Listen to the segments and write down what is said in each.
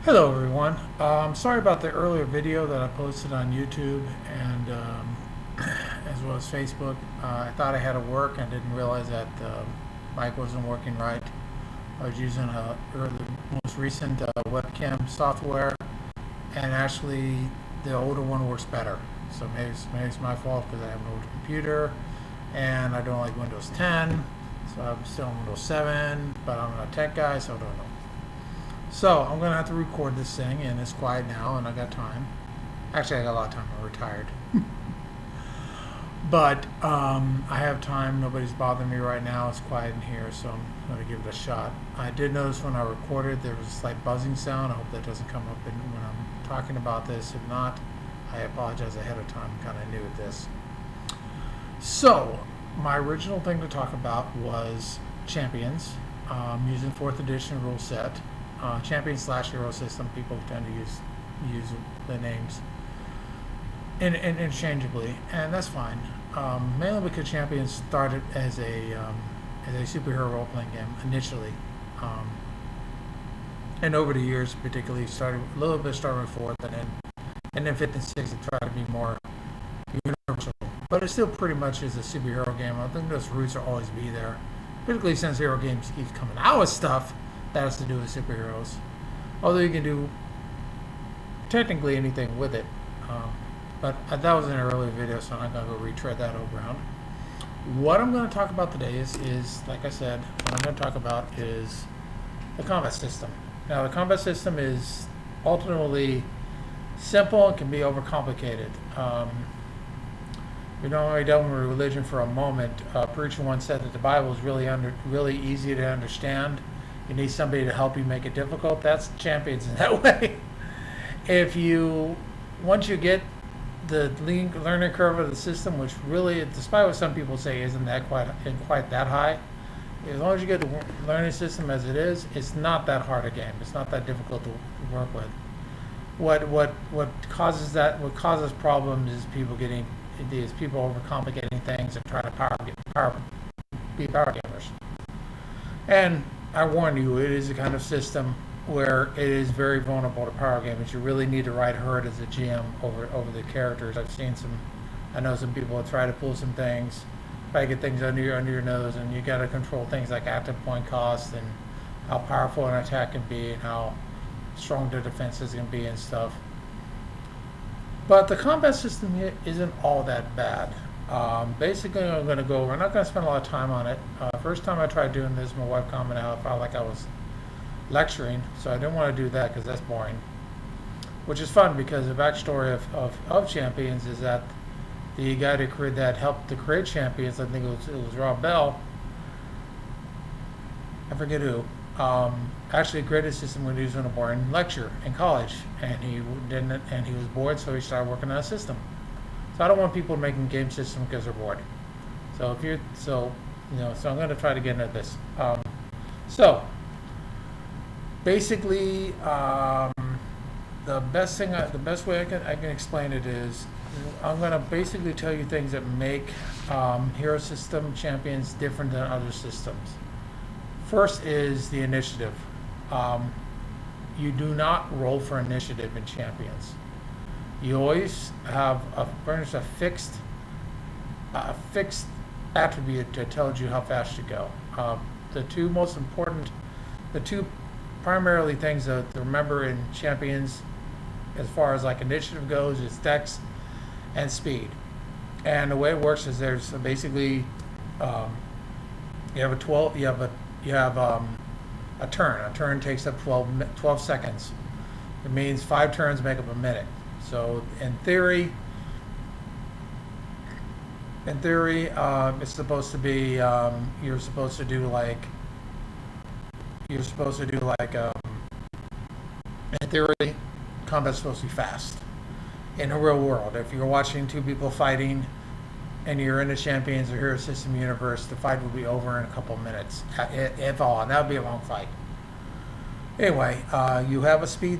Hello everyone. Sorry about the earlier video that I posted on YouTube and as well as Facebook. I thought I had it work and didn't realize that the mic wasn't working right. I was using most recent webcam software, and actually the older one works better. So maybe it's my fault because I have an older computer and I don't like Windows 10. So I'm still on Windows 7, but I'm not a tech guy, so I don't know. So I'm gonna have to record this thing, and it's quiet now, and I got time. Actually, I got a lot of time. I'm retired, but I have time. Nobody's bothering me right now. It's quiet in here, so I'm gonna give it a shot. I did notice when I recorded there was a slight buzzing sound. I hope that doesn't come up when I'm talking about this. If not, I apologize ahead of time. I'm kind of new at this. So my original thing to talk about was Champions, using 4th edition rule set. Champion/hero system. People tend to use the names interchangeably, and that's fine. Mainly because Champions started as a superhero role playing game initially, and over the years, particularly started a little bit starting with 4th, and then 5th and 6th to try to be more universal. But it still pretty much is a superhero game. I think those roots will always be there, particularly since hero games keep coming out with stuff that has to do with superheroes. Although you can do technically anything with it. But that was in an earlier video, so I'm not going to go retread that old ground. What I'm going to talk about today is, like I said, what I'm going to talk about is the combat system. Now, the combat system is ultimately simple and can be overcomplicated. We normally dealt with religion for a moment. Preacher once said that the Bible is really easy to understand. You need somebody to help you make it difficult. That's Champions in that way. Once you get the learning curve of the system, which really, despite what some people say, isn't quite that high, as long as you get the learning system as it is, it's not that hard a game. It's not that difficult to work with. What causes problems is people overcomplicating things and trying to be power gamers. And I warn you, it is a kind of system where it is very vulnerable to power gamers. You really need to ride herd as a GM over the characters. I know some people have tried to pull some things, try to get things under your nose, and you got to control things like active point cost and how powerful an attack can be and how strong the defenses can be and stuff. But the combat system here isn't all that bad. Basically, I'm going to go over. I'm not going to spend a lot of time on it. First time I tried doing this, my wife commented out. I felt like I was lecturing, so I didn't want to do that because that's boring. Which is fun because the backstory of Champions is that the guy that helped to create Champions, I think it was Rob Bell. I forget who. Actually created a system when he was in a boring lecture in college, and he was bored, so he started working on a system. So I don't want people making game systems because they're bored. So I'm going to try to get into this. So basically, the best way I can explain it is I'm going to basically tell you things that make hero system Champions different than other systems. First is the initiative. You do not roll for initiative in Champions. You always have a fixed attribute that tells you how fast you go. The two primarily things to remember in Champions, as far as like initiative goes, is dex and speed. And the way it works is there's basically you have a turn. A turn takes up 12 seconds. It means 5 turns make up a minute. So in theory, it's supposed to be you're supposed to do like in theory, combat's supposed to be fast. In the real world, if you're watching two people fighting and you're in the Champions or Hero System universe, the fight will be over in a couple of minutes, if all, and that would be a long fight. Anyway, you have a speed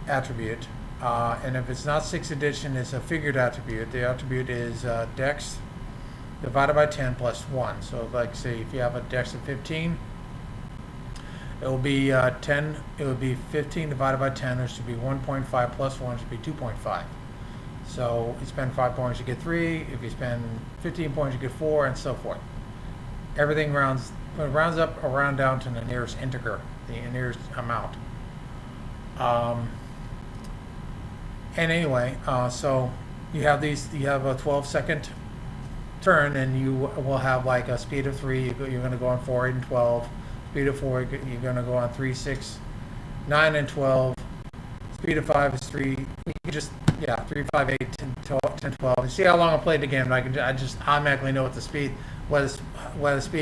attribute, and if it's not 6th edition, it's a figured attribute. The attribute is dex divided by 10 plus 1. So like say if you have a dex of 15, It will be 10. It would be 15 divided by 10. There should be 1.5 plus 1 should be 2.5. So you spend 5 points, you get 3. If you spend 15 points, you get 4, and so forth. Everything rounds up or round down to the nearest integer, the nearest amount. And anyway, so you have these. You have a 12-second turn, and you will have like a speed of 3. You're going to go on 4, 8, and 12. Speed of 4, you're going to go on 3, 6, 9, and 12. Speed of 5 is 3. You can just 3, 5, 8, 10, 12, 10, 12. You see how long I played the game? I just automatically know what the speed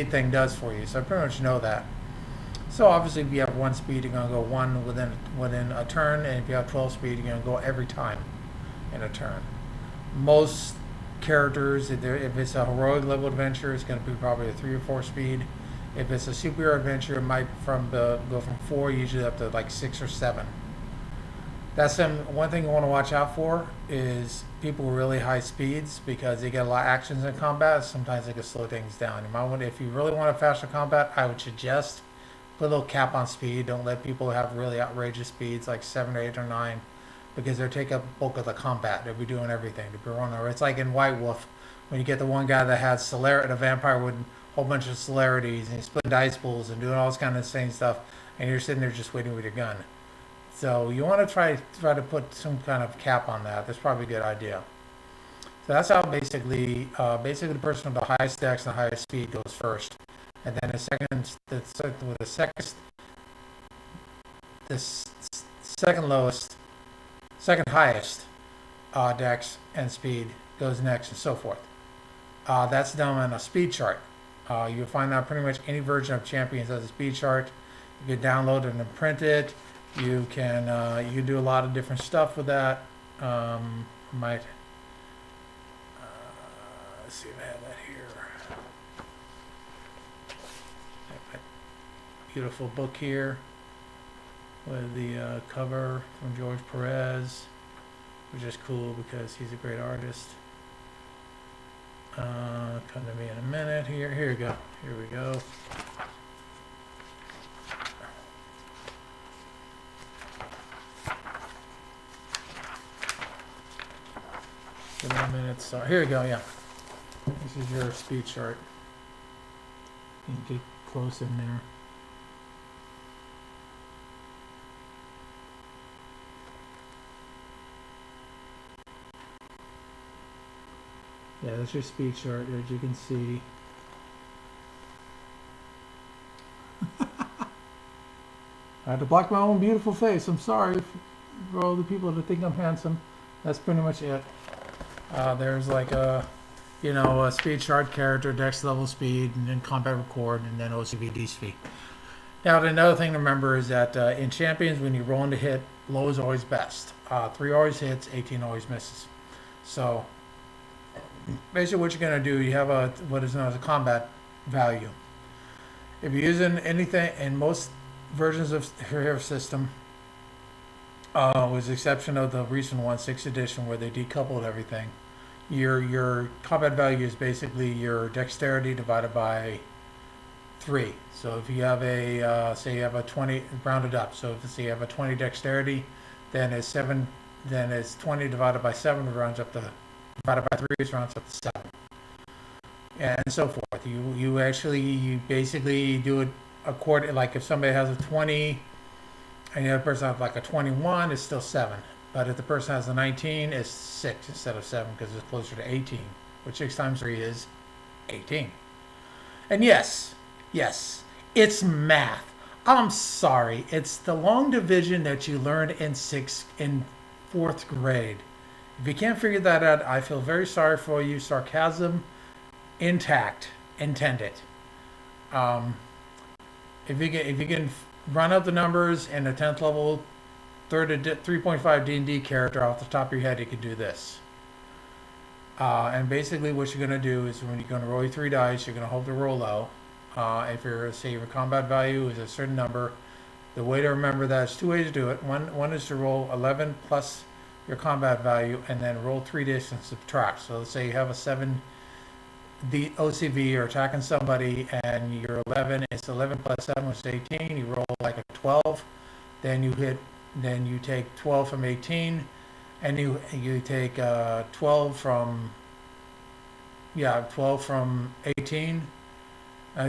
thing does for you. So I pretty much know that. So obviously, if you have 1 speed, you're going to go 1 within a turn, and if you have 12 speed, you're going to go every time in a turn. Most characters, if it's a heroic level adventure, it's going to be probably a 3 or 4 speed. If it's a superhero adventure, it might go from 4 usually up to like 6 or 7. That's one thing you want to watch out for is people with really high speeds, because they get a lot of actions in combat. Sometimes they can slow things down. You might want, if you really want a faster combat, I would suggest put a little cap on speed. Don't let people have really outrageous speeds like 7 or 8 or 9, because they'll take up bulk of the combat. They'll be doing everything. It's like in White Wolf when you get the one guy that has the vampire with a whole bunch of celerities, and he's splitting dice pools and doing all this kind of insane stuff, and you're sitting there just waiting with your gun. So you want to try to put some kind of cap on that. That's probably a good idea. So that's how basically the person with the highest dex and the highest speed goes first, and then the second highest dex and speed goes next, and so forth. That's done on a speed chart. You'll find out pretty much any version of Champions has a speed chart. You can download it and print it. You can do a lot of different stuff with that. Let's see if I have that here. I have a beautiful book here with the cover from George Perez, which is cool because he's a great artist. Come to me in a minute here. Here we go. Here we go. Give me a minute. So here we go. Yeah, this is your speed chart. You can get close in there. Yeah, that's your speed chart, as you can see. I had to block my own beautiful face. I'm sorry for all the people that think I'm handsome. That's pretty much it. There's like a speed chart, character, dex level, speed, and then combat record, and then OCVD speed. Now, another thing to remember is that in Champions, when you roll into hit, low is always best. 3 always hits, 18 always misses. So basically what you're going to do, you have what is known as a combat value. If you're using anything in most versions of Hero System, with the exception of the recent one, 6th edition, where they decoupled everything, your combat value is basically your dexterity divided by 3. So if you have say you have a 20 rounded up, so if you have a 20 dexterity, then it's 20 divided by 7 rounds up to divided by 3 rounds up to 7, and so forth. You basically do it according, like if somebody has a 20 and the other person has like a 21, it's still 7. But if the person has a 19, it's 6 instead of 7, because it's closer to 18, which 6 times 3 is 18. And yes, it's math. I'm sorry, it's the long division that you learned in 4th grade. If you can't figure that out, I feel very sorry for you. Sarcasm intact, intended. If you can run out the numbers in a 10th level 3.5 D&D character off the top of your head, you can do this. And basically what you're going to do is when you're going to roll your 3 dice, you're going to hold the roll low. If your combat value is a certain number, the way to remember that is 2 ways to do it. One is to roll 11 plus your combat value, and then roll 3 dice and subtract. So let's say you have a 7 the OCV or attacking somebody and you're 11, it's 11 plus 7 which is 18, you roll like a 12, then you take 12 from 18, and you take 12 from, 12 from 18,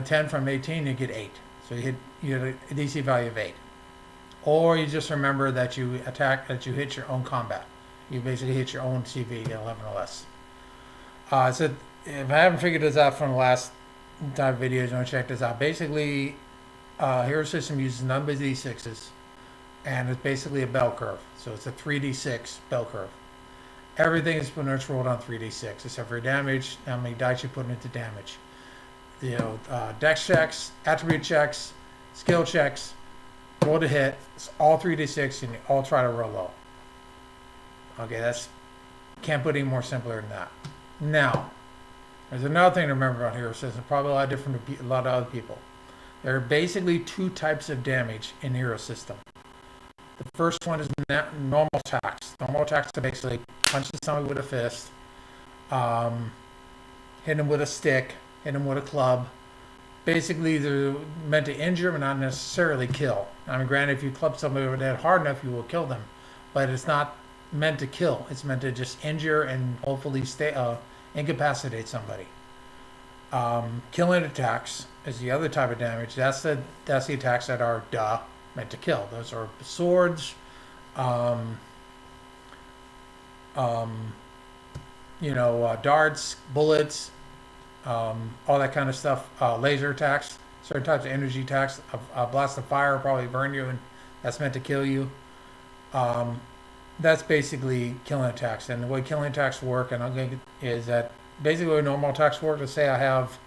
10 from 18, you get 8. So you hit a DC value of 8. Or you just remember that that you hit your own combat. You basically hit your own CV at 11 or less. So if I haven't figured this out from the last time videos, don't check this out. Basically, Hero System uses number D6s, and it's basically a bell curve. So it's a 3d6 bell curve. Everything is pretty much rolled on 3d6, except for damage, how many dice you put into damage. Dex checks, attribute checks, skill checks, roll to hit. It's all 3d6, and you all try to roll low. Okay, can't put any more simpler than that. Now, there's another thing to remember about Hero System, probably a lot different to a lot of other people. There are basically 2 types of damage in Hero System. The first one is normal attacks. Normal attacks are basically punching somebody with a fist, hitting them with a stick, hitting them with a club. Basically, they're meant to injure but not necessarily kill. I mean, granted, if you club somebody over the head hard enough, you will kill them, but it's not meant to kill. It's meant to just injure and hopefully incapacitate somebody. Killing attacks is the other type of damage. That's the attacks that are meant to kill. Those are swords, darts, bullets, all that kind of stuff. Laser attacks, certain types of energy attacks. A blast of fire will probably burn you, and that's meant to kill you. That's basically killing attacks. And the way killing attacks work, is that basically the way normal attacks work. Let's say I have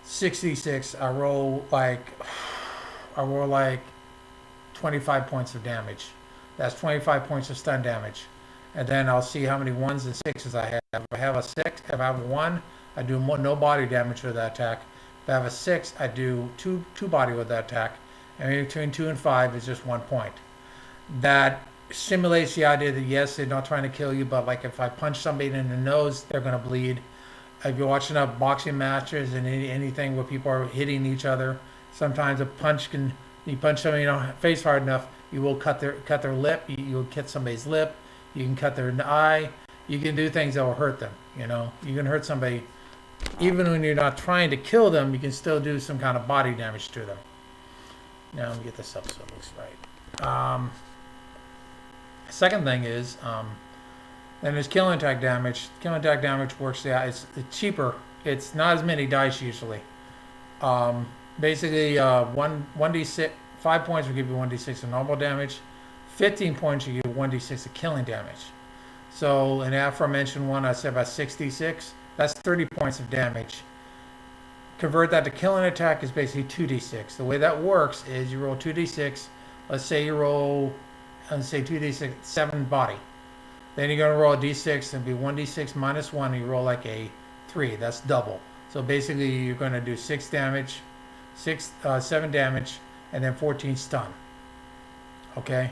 66. I roll like 25 points of damage. That's 25 points of stun damage. And then I'll see how many 1s and 6s I have. If I have a 6, if I have a 1, I do no body damage with that attack. If I have a 6, I do two body with that attack. And between 2 and 5 is just 1 point. That simulates the idea that yes, they're not trying to kill you, but like if I punch somebody in the nose, they're going to bleed. If you're watching up boxing matches and anything where people are hitting each other, sometimes you punch somebody in the face hard enough, you will cut their lip, you'll cut somebody's lip, you can cut their eye, you can do things that will hurt them. You can hurt somebody even when you're not trying to kill them. You can still do some kind of body damage to them. Now let me get this up so it looks right. Second thing is, then there's killing attack damage. Killing attack damage works out. It's cheaper. It's not as many dice usually. Basically, 1d6, 5 points will give you 1d6 of normal damage. 15 points will give you 1d6 of killing damage. So in the aforementioned one, I said about 66. That's 30 points of damage. Convert that to killing attack is basically 2d6. The way that works is you roll 2d6. Let's say you roll, 2d6, 7 body. Then you're going to roll a d6 and be 1d6 minus 1, and you roll like a 3. That's double. So basically you're going to do 6 damage, 7 damage, and then 14 stun. Okay?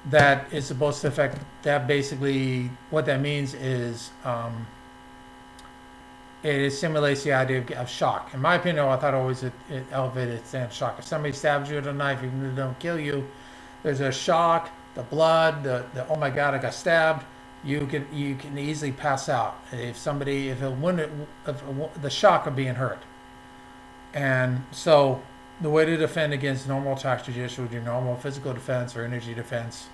That is supposed to affect, that basically, what that means is, it simulates the idea of shock. In my opinion, I thought always it elevated stand shock. If somebody stabs you with a knife, even if they don't kill you, there's a shock, the blood, the oh my god, I got stabbed. You can easily pass out if the shock of being hurt. And so the way to defend against normal attacks is just with your normal physical defense or energy defense.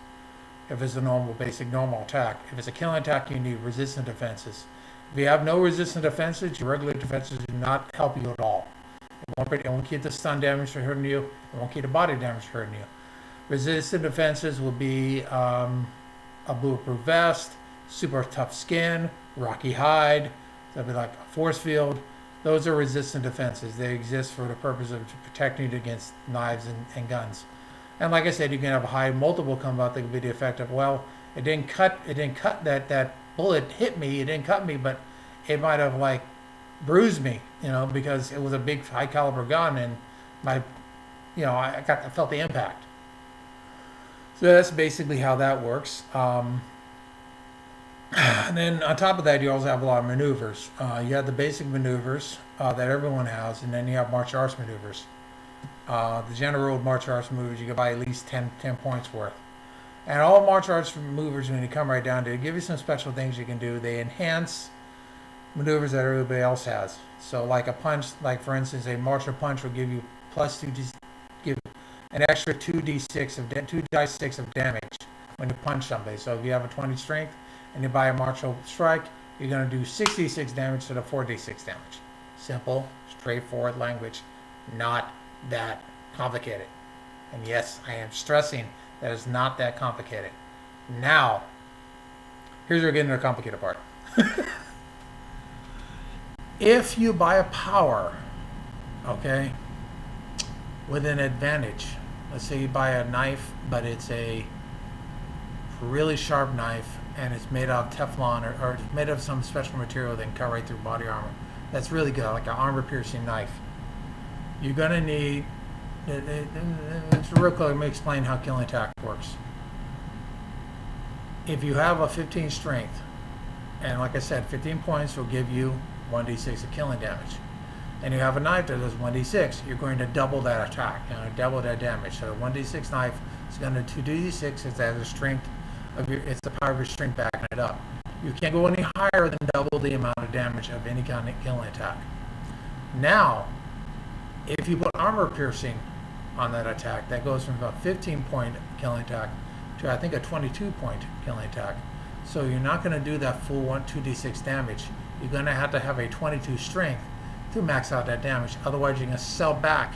If it's a basic normal attack. If it's a killing attack, you need resistant defenses. If you have no resistant defenses, your regular defenses do not help you at all. It won't keep the stun damage from hurting you. It won't keep the body damage from hurting you. Resistant defenses will be a bulletproof vest, super tough skin, rocky hide. That'll be like a force field. Those are resistant defenses. They exist for the purpose of protecting you against knives and guns. And like I said, you can have a high multiple combat that can be the effect of, well, it didn't cut that bullet hit me, it didn't cut me, but it might have like bruised me, because it was a big high caliber gun and I felt the impact. So that's basically how that works. And then on top of that, you also have a lot of maneuvers. You have the basic maneuvers that everyone has, and then you have martial arts maneuvers. The general rule of martial arts maneuvers, you can buy at least 10 points worth. And all martial arts maneuvers, when you come right down to it, give you some special things you can do. They enhance maneuvers that everybody else has. So like a punch, like for instance, a martial punch will give you plus 2, give an extra 2d6 of 2 dice 6 of damage when you punch somebody. So if you have a 20 strength and you buy a martial strike, you're going to do 66 damage instead of 4d6 damage. Simple, straightforward language, not that complicated. And yes, I am stressing that it's not that complicated. Now, here's where we're getting to the complicated part. If you buy a power, okay, with an advantage, let's say you buy a knife, but it's a really sharp knife and it's made out of Teflon or it's made of some special material that can cut right through body armor. That's really good, like an armor-piercing knife. You're going to need, it's real quick, let me explain how killing attack works. If you have a 15 strength, and like I said, 15 points will give you 1d6 of killing damage. And you have a knife that does 1d6, you're going to double that attack, double that damage. So a 1d6 knife is going to 2d6, it's as a strength of your, it's the power of your strength backing it up. You can't go any higher than double the amount of damage of any kind of killing attack. Now, if you put armor piercing on that attack, that goes from about 15-point killing attack to I think a 22-point killing attack. So you're not going to do that full 2d6 damage. You're going to have a 22 strength to max out that damage. Otherwise, you're going to sell back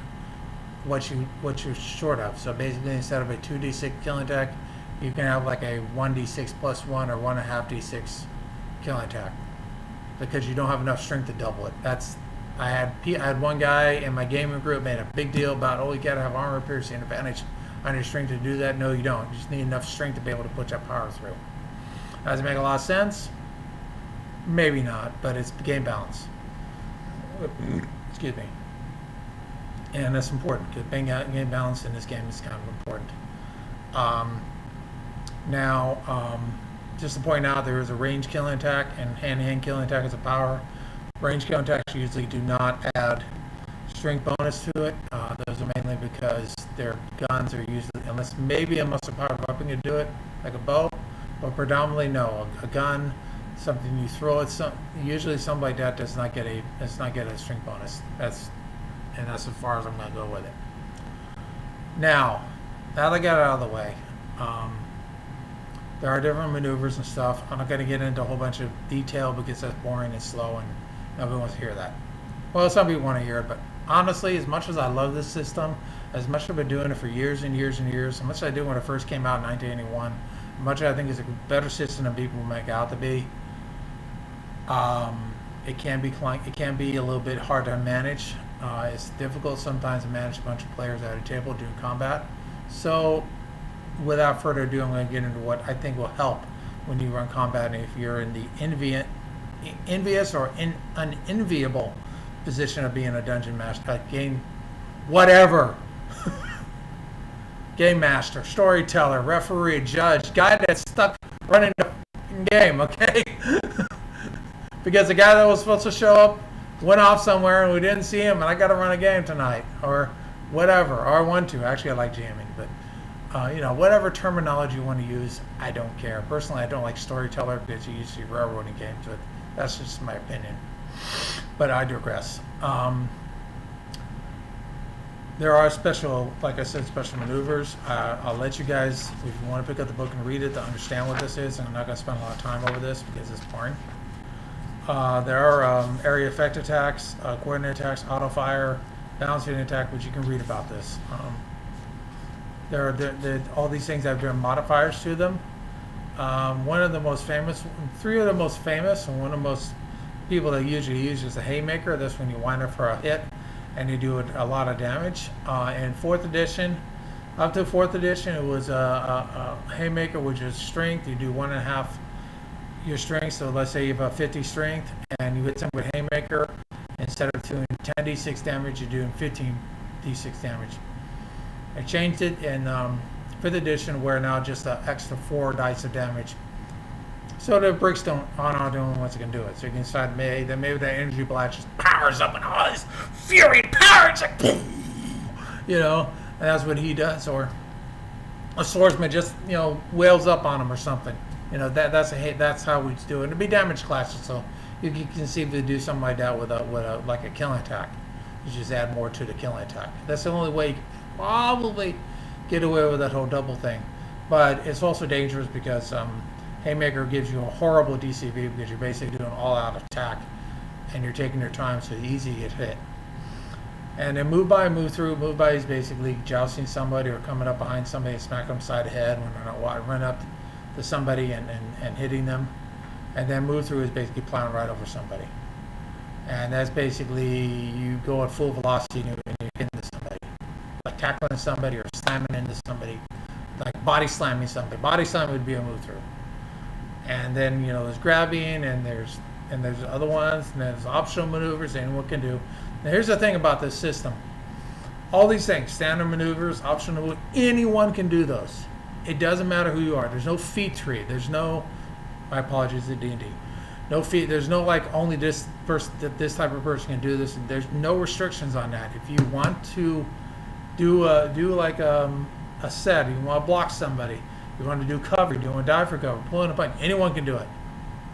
what you're short of. So basically, instead of a 2d6 killing attack, you can have like a 1d6 plus 1 or 1.5d6 killing attack because you don't have enough strength to double it. I had one guy in my gaming group made a big deal about, oh, you got to have armor piercing advantage on your strength to do that. No, you don't. You just need enough strength to be able to put that power through. Does it make a lot of sense? Maybe not, but it's game balance. Excuse me. And that's important because game balance in this game is kind of important. Just to point out, there is a range killing attack and hand-to-hand killing attack as a power. Range killing attacks usually do not add strength bonus to it. Those are mainly because their guns are usually, unless maybe a muscle power weapon can do it, like a bow, but predominantly no. A gun, something you throw at usually something like that does not get a strength bonus. That's as far as I'm going to go with it. Now that I got it out of the way, there are different maneuvers and stuff. I'm not going to get into a whole bunch of detail because that's boring and slow and nobody wants to hear that. Well, some people want to hear it, but honestly, as much as I love this system, as much as I've been doing it for years and years and years, as much as I did when it first came out in 1981, as much as I think it's a better system than people make it out to be, it can be a little bit hard to manage. It's difficult sometimes to manage a bunch of players at a table doing combat. So without further ado, I'm going to get into what I think will help when you run combat and if you're in the envious or unenviable position of being a dungeon master, game master, storyteller, referee, judge, guy that's stuck running the game, okay? Because the guy that was supposed to show up went off somewhere and we didn't see him and I got to run a game tonight or whatever, or I want to. Actually, I like jamming, but whatever terminology you want to use, I don't care. Personally, I don't like storyteller because you usually railroading games, but that's just my opinion. But I digress. There are special maneuvers. I'll let you guys, if you want to pick up the book and read it, to understand what this is. And I'm not going to spend a lot of time over this because it's boring. There are area effect attacks, coordinate attacks, auto fire, balancing attack, which you can read about this. There are all these things have different modifiers to them. One of the most famous, three of the most famous, and one of the most people that usually use is the haymaker. That's when you wind up for a hit and you do a lot of damage. In 4th edition, up to 4th edition, it was a haymaker, which is strength. You do 1.5 your strength. So let's say you have a 50 strength and you hit someone with haymaker. Instead of doing 10d6 damage, you're doing 15d6 damage. I changed it in 5th edition where now just an extra 4 dice of damage So the bricks aren't the only ones that can do it. So you can decide maybe that energy blast just powers up and all this fury power. It's like, you know, and that's what he does. Or a swordsman just, wails up on him or something. That's how we do it. It'd be damage classes, so you can conceivably do something like that with a killing attack. You just add more to the killing attack. That's the only way you can probably get away with that whole double thing. But it's also dangerous because Haymaker gives you a horrible DCV because you're basically doing all-out attack and you're taking your time, so it's easy to get hit. And then move by, move through. Move by is basically jousting somebody or coming up behind somebody and smacking them side of the head when they're not run up to somebody and hitting them. And then move through is basically plowing right over somebody. And that's basically you go at full velocity and you hit into somebody. Like tackling somebody or slamming into somebody. Like body slamming somebody. Body slam would be a move through. And then, there's grabbing and there's other ones and there's optional maneuvers anyone can do. Now here's the thing about this system. All these things, standard maneuvers, optional, anyone can do those. It doesn't matter who you are. There's no feat tree. There's no, my apologies to D&D. No feat, there's no like only this person, this type of person can do this. There's no restrictions on that. If you want to do like a set, you want to block somebody, you want to do cover, you want to dive for cover, pulling a punch, anyone can do it.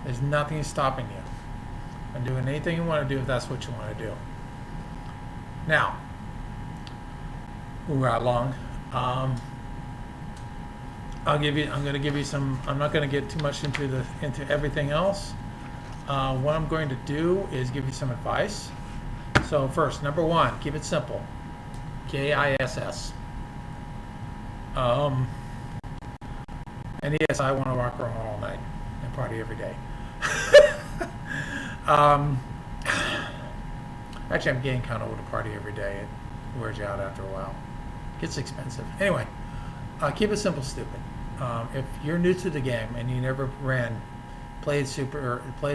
There's nothing stopping you from doing anything you want to do if that's what you want to do. Now, we're right along. I'm going to give you some. I'm not going to get too much into everything else. What I'm going to do is give you some advice. So first, number one, keep it simple. KISS. And yes, I want to rock and roll all night and party every day. Actually, I'm getting kind of old to party every day. It wears you out after a while. It gets expensive. Anyway, keep it simple, stupid. If you're new to the game and you never played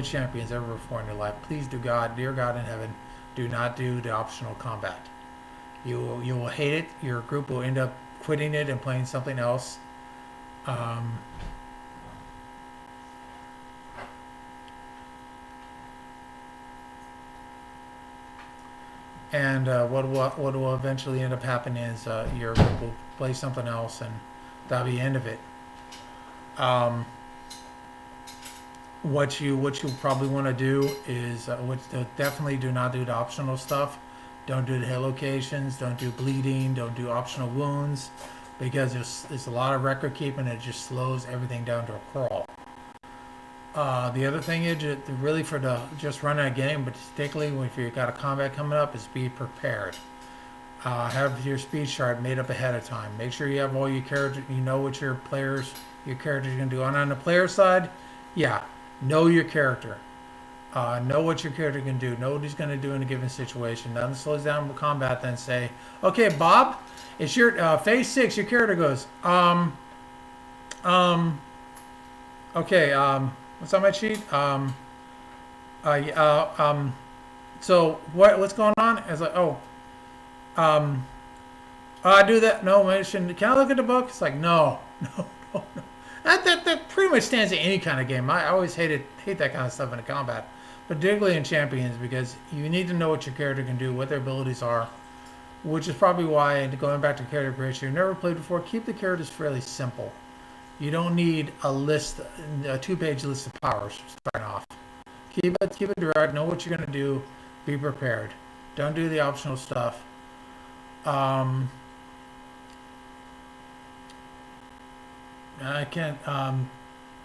champions ever before in your life, please do dear God in heaven, do not do the optional combat. You will hate it. Your group will end up quitting it and playing something else. And what will eventually end up happening is your group will play something else, and that'll be the end of it. What you probably want to do is definitely do not do the optional stuff. Don't do the hit locations. Don't do bleeding. Don't do optional wounds, because there's a lot of record keeping. It just slows everything down to a crawl. The other thing is really for just running a game, but particularly if you've got a combat coming up, is be prepared. Have your speed chart made up ahead of time. Make sure you have all your characters. You know what your characters are going to do. And on the player side, know your character. Know what your character can do. Know what he's going to do in a given situation. Nothing slows down with combat. Then say, okay, Bob, it's your phase 6. Your character goes, okay, what's on my sheet? So what's going on? It's like, I do that. No, I shouldn't. Can I look at the book? It's like, no. That pretty much stands in any kind of game. I always hate that kind of stuff in a combat, particularly in Champions, because you need to know what your character can do, what their abilities are, which is probably why, going back to character creation, you've never played before, keep the characters fairly simple. You don't need a 2-page list of powers starting off. Keep it direct. Know what you're going to do. Be prepared. Don't do the optional stuff. I can't.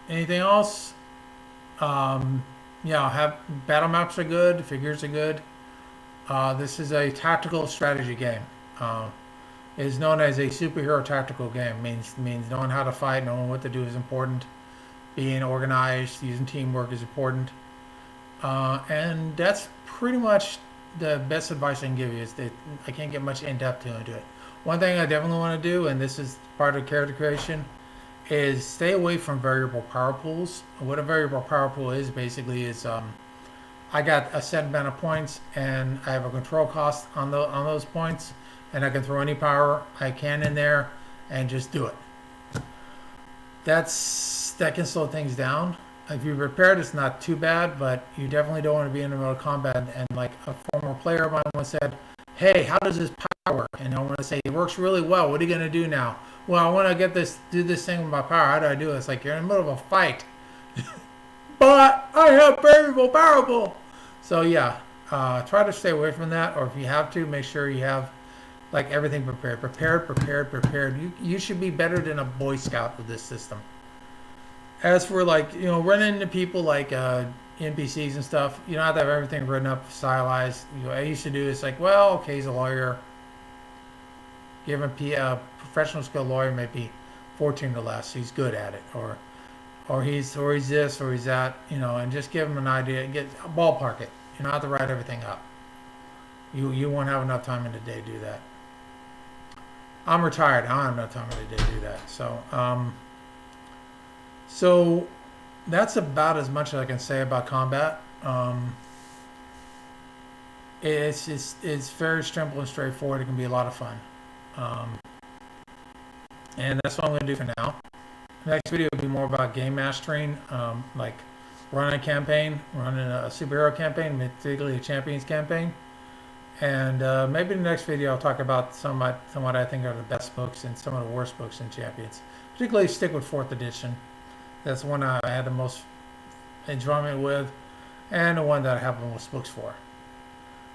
Anything else? Have battle maps are good. Figures are good. This is a tactical strategy game. It is known as a superhero tactical game. Means knowing how to fight, knowing what to do is important. Being organized, using teamwork is important. And that's pretty much the best advice I can give you. Is that I can't get much in depth into it. One thing I definitely want to do, and this is part of character creation, is stay away from variable power pools. What a variable power pool is basically is I got a set amount of points and I have a control cost on those points, and I can throw any power I can in there and just do it. That can slow things down. If you're prepared, it's not too bad, but you definitely don't want to be in the middle of combat. And like a former player of mine once said, "Hey, how does this power work?" And I want to say, "It works really well. What are you going to do now?" "Well, I want to do this thing with my power. How do I do it?" It's like you're in the middle of a fight, but I have variable powerful. So yeah, try to stay away from that. Or if you have to, make sure you have like everything prepared. You should be better than a Boy Scout with this system. As for like running into people like NPCs and stuff, you don't have to have everything written up, stylized. I used to do this like, well, okay, he's a lawyer. Give him a professional skilled lawyer, maybe 14 or less. He's good at it, or he's this or he's that, and just give him an idea. Get ballpark it. You don't have to write everything up. You won't have enough time in the day to do that. I'm retired. I don't have enough time in the day to do that. So that's about as much as I can say about combat. It's very simple and straightforward. It can be a lot of fun. And that's what I'm going to do for now. Next video will be more about game mastering, like running a campaign, running a superhero campaign, particularly a Champions campaign. And maybe in the next video I'll talk about some of what I think are the best books and some of the worst books in Champions. Particularly stick with 4th edition. That's the one I had the most enjoyment with, and the one that I have the most books for.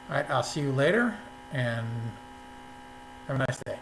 Alright, I'll see you later, and have a nice day.